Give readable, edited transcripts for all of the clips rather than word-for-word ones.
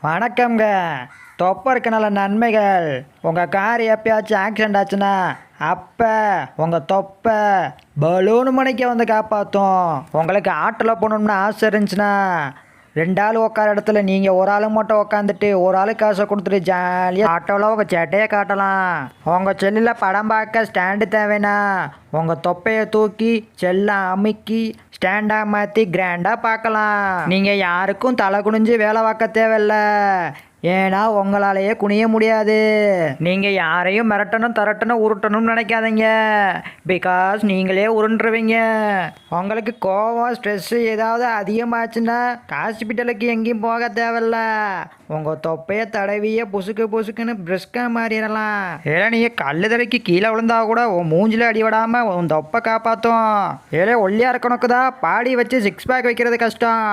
வணக்கம்ங்க. தொப்பை இருக்கனால நன்மைகள். உங்கள் கார் எப்பயாச்சும் ஆக்சிடெண்ட் ஆச்சுன்னா அப்போ உங்கள் தொப்பை பலூன் மணிக்கு வந்து காப்பாற்றும். உங்களுக்கு ஆட்டில் போகணும்னு ஆசை இருந்துச்சுன்னா 2 ஆள் உட்கார இடத்துல நீங்கள் ஒரு ஆள் மட்டும் உட்காந்துட்டு ஒரு ஆள் காசை கொடுத்துட்டு ஜாலியாக ஆட்டோவில் உங்கள் சேட்டையை காட்டலாம். உங்கள் செல்லில் படம் பார்க்க ஸ்டாண்டு தேவைன்னா உங்கள் தொப்பையை தூக்கி செல்லை அமுக்கி ஸ்டாண்டாக மாற்றி கிராண்டாக பார்க்கலாம். நீங்கள் யாருக்கும் தலை குனிஞ்சு வேலை பார்க்க தேவையில்ல. ஏன்னா உங்களாலேயே குனிய முடியாது. நீங்கள் யாரையும் மிரட்டணும் தரட்டணும் உருட்டணும்னு நினைக்காதீங்க. பிகாஸ் நீங்களே உருண்டுருவீங்க. உங்களுக்கு கோவம் ஸ்ட்ரெஸ்ஸு ஏதாவது அதிகமாச்சுன்னா ஹாஸ்பிட்டலுக்கு எங்கேயும் போக தேவையில்ல. உங்கள் தொப்பையை தடவியே புசுக்குன்னு பிரிஸ்காக மாறிடலாம். ஏன்னா நீங்கள் கல் தடைக்கு கீழே விழுந்தா கூட உன் மூஞ்சில் அடிவிடாமல் உன் தொப்பை காப்பாற்றும். ஏழை ஒல்லியாக இருக்கணுக்கு தான் பாடி வச்சு 6 பேக் வைக்கிறது கஷ்டம்.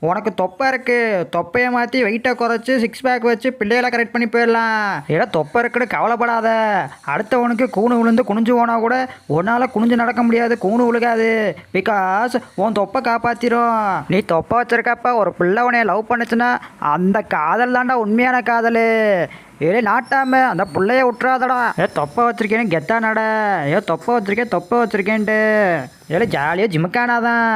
உனக்கு தொப்பை இருக்குது, தொப்பையை மாற்றி வெயிட்டை குறைச்சி 6 பேக் வச்சு பிள்ளைகளை கரெக்ட் பண்ணி போயிடலாம். ஏன்னா தொப்பை இருக்குன்னு கவலைப்படாத. அடுத்தவனுக்கு கூணு விழுந்து குனிஞ்சு போனால் கூட உன்னால் குனிஞ்சு நடக்க முடியாது, கூணு விழுகாது. பிகாஸ் உன் தொப்பை காப்பாற்றிடும். நீ தொப்பை வச்சிருக்கப்ப ஒரு பிள்ளை உன்னைய லவ் பண்ணுச்சுன்னா அந்த காதல் தாண்டா உண்மையான காதல். ஏ நாட்டாம அந்த பிள்ளைய விட்டுறாதடா. தொப்பை வச்சிருக்கேன்னு கெத்தா நட. தொப்பை வச்சிருக்கேன்ட்டு ஜாலியாக ஜிம்முக்கானாதான்.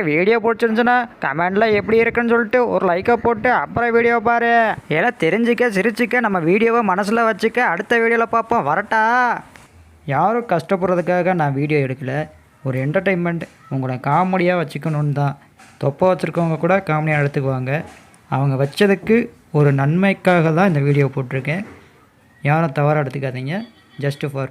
வீடியோ பிடிச்சிருந்துச்சுன்னா கமெண்டில் எப்படி இருக்குன்னு சொல்லிட்டு ஒரு லைக்கை போட்டு அப்புறம் வீடியோ பாரு. தெரிஞ்சுக்க சிரிச்சுக்க நம்ம வீடியோவை மனசில் வச்சுக்க. அடுத்த வீடியோவில் பார்ப்போம். வரட்டா. யாரும் கஷ்டப்படுறதுக்காக நான் வீடியோ எடுக்கலை. ஒரு என்டர்டெயின்மெண்ட் உங்களை காமெடியாக வச்சுக்கணுன்னு தான். தொப்பை வச்சுருக்கவங்க கூட காமெடியாக எடுத்துக்குவாங்க. அவங்க வச்சதுக்கு ஒரு நன்மைக்காக தான் இந்த வீடியோ போட்டிருக்கேன். யாரும் தவறாக எடுத்துக்காதீங்க. Just for